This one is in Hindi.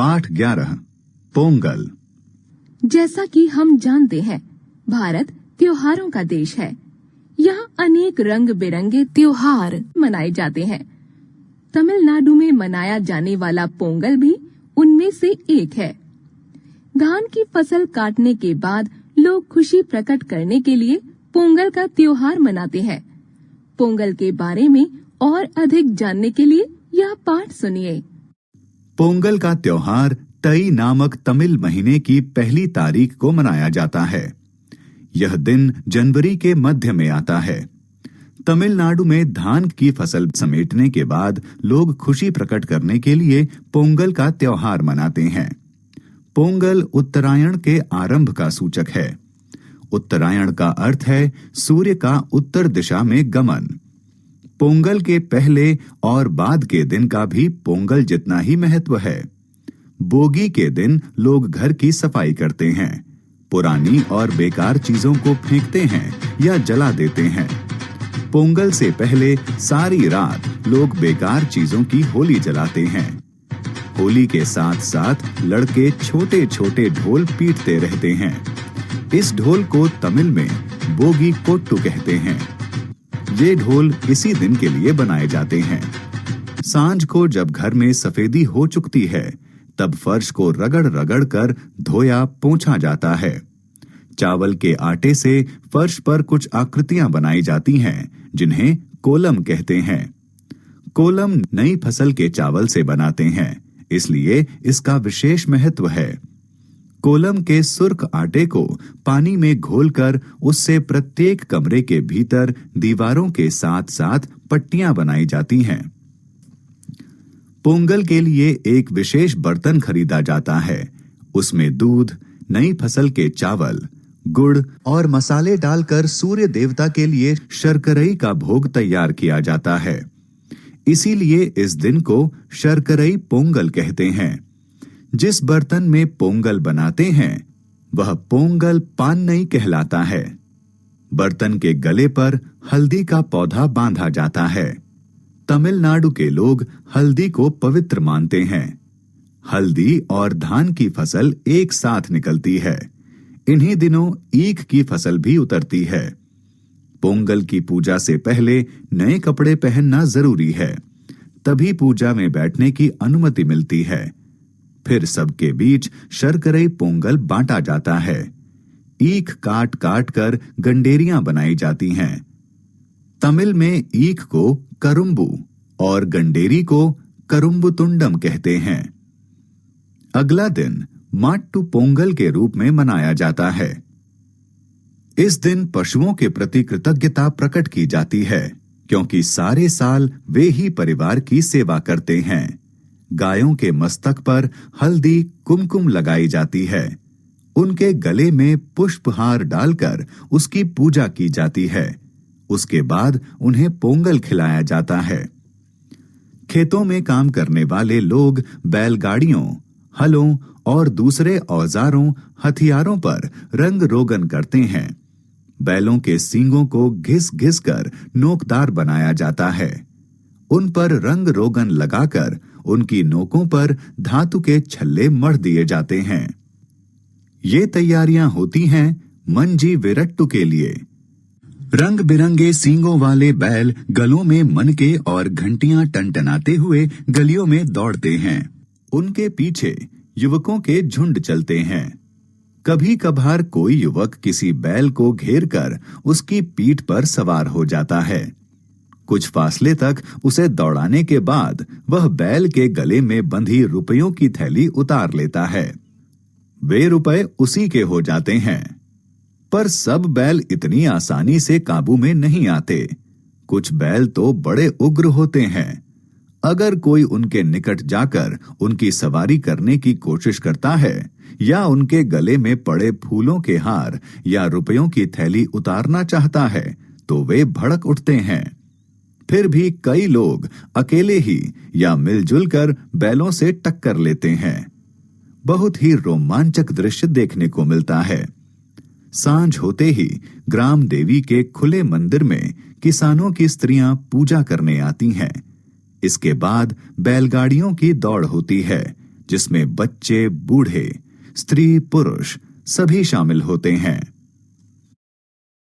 पाठ 11 पोंगल। जैसा कि हम जानते हैं, भारत त्योहारों का देश है। यहाँ अनेक रंग बिरंगे त्योहार मनाए जाते हैं। तमिलनाडु में मनाया जाने वाला पोंगल भी उनमें से एक है। धान की फसल काटने के बाद लोग खुशी प्रकट करने के लिए पोंगल का त्योहार मनाते हैं। पोंगल के बारे में और अधिक जानने के लिए यह पाठ सुनिए। पोंगल का त्योहार तई नामक तमिल महीने की पहली तारीख को मनाया जाता है। यह दिन जनवरी के मध्य में आता है। तमिलनाडु में धान की फसल समेटने के बाद लोग खुशी प्रकट करने के लिए पोंगल का त्योहार मनाते हैं। पोंगल उत्तरायण के आरंभ का सूचक है। उत्तरायण का अर्थ है सूर्य का उत्तर दिशा में गमन। पोंगल के पहले और बाद के दिन का भी पोंगल जितना ही महत्व है। बोगी के दिन लोग घर की सफाई करते हैं, पुरानी और बेकार चीजों को फेंकते हैं या जला देते हैं। पोंगल से पहले सारी रात लोग बेकार चीजों की होली जलाते हैं। होली के साथ साथ लड़के छोटे छोटे ढोल पीटते रहते हैं। इस ढोल को तमिल में बोगी कोट्टू कहते हैं। ये ढोल इसी दिन के लिए बनाए जाते हैं। सांझ को जब घर में सफेदी हो चुकती है, तब फर्श को रगड़ रगड़ कर धोया पोंछा जाता है। चावल के आटे से फर्श पर कुछ आकृतियां बनाई जाती हैं, जिन्हें कोलम कहते हैं। कोलम नई फसल के चावल से बनाते हैं, इसलिए इसका विशेष महत्व है। कोलम के सुर्ख आटे को पानी में घोलकर उससे प्रत्येक कमरे के भीतर दीवारों के साथ साथ पट्टियां बनाई जाती हैं। पोंगल के लिए एक विशेष बर्तन खरीदा जाता है। उसमें दूध, नई फसल के चावल, गुड़ और मसाले डालकर सूर्य देवता के लिए शर्करई का भोग तैयार किया जाता है। इसीलिए इस दिन को शर्करई पोंगल कहते हैं। जिस बर्तन में पोंगल बनाते हैं, वह पोंगल पानई कहलाता है। बर्तन के गले पर हल्दी का पौधा बांधा जाता है। तमिलनाडु के लोग हल्दी को पवित्र मानते हैं। हल्दी और धान की फसल एक साथ निकलती है। इन्हीं दिनों ईख की फसल भी उतरती है। पोंगल की पूजा से पहले नए कपड़े पहनना जरूरी है, तभी पूजा में बैठने की अनुमति मिलती है। फिर सबके बीच शर्करई पोंगल बांटा जाता है। ईख काट काट कर गंडेरियां बनाई जाती हैं। तमिल में ईख को करुम्बू और गंडेरी को करुम्बुतुंडम कहते हैं। अगला दिन माट्टू पोंगल के रूप में मनाया जाता है। इस दिन पशुओं के प्रति कृतज्ञता प्रकट की जाती है, क्योंकि सारे साल वे ही परिवार की सेवा करते हैं। गायों के मस्तक पर हल्दी कुमकुम लगाई जाती है। उनके गले में पुष्पहार डालकर उसकी पूजा की जाती है। उसके बाद उन्हें पोंगल खिलाया जाता है। खेतों में काम करने वाले लोग बैलगाड़ियों, हलों और दूसरे औजारों, हथियारों पर रंग रोगन करते हैं। बैलों के सींगों को घिस घिस कर नोकदार बनाया जाता है। उन पर रंग रोगन लगाकर उनकी नोकों पर धातु के छल्ले मढ़ दिए जाते हैं। ये तैयारियां होती हैं मंजी विरट्टू के लिए। रंग बिरंगे सींगों वाले बैल गलों में मनके और घंटियां टनटनाते हुए गलियों में दौड़ते हैं। उनके पीछे युवकों के झुंड चलते हैं। कभी कभार कोई युवक किसी बैल को घेर कर उसकी पीठ पर सवार हो जाता है। कुछ फासले तक उसे दौड़ाने के बाद वह बैल के गले में बंधी रुपयों की थैली उतार लेता है। वे रुपए उसी के हो जाते हैं। पर सब बैल इतनी आसानी से काबू में नहीं आते। कुछ बैल तो बड़े उग्र होते हैं। अगर कोई उनके निकट जाकर उनकी सवारी करने की कोशिश करता है या उनके गले में पड़े फूलों के हार या रुपयों की थैली उतारना चाहता है, तो वे भड़क उठते हैं। फिर भी कई लोग अकेले ही या मिलजुल कर बैलों से टक्कर लेते हैं। बहुत ही रोमांचक दृश्य देखने को मिलता है। सांझ होते ही ग्राम देवी के खुले मंदिर में किसानों की स्त्रियां पूजा करने आती हैं। इसके बाद बैलगाड़ियों की दौड़ होती है, जिसमें बच्चे बूढ़े स्त्री पुरुष सभी शामिल होते हैं।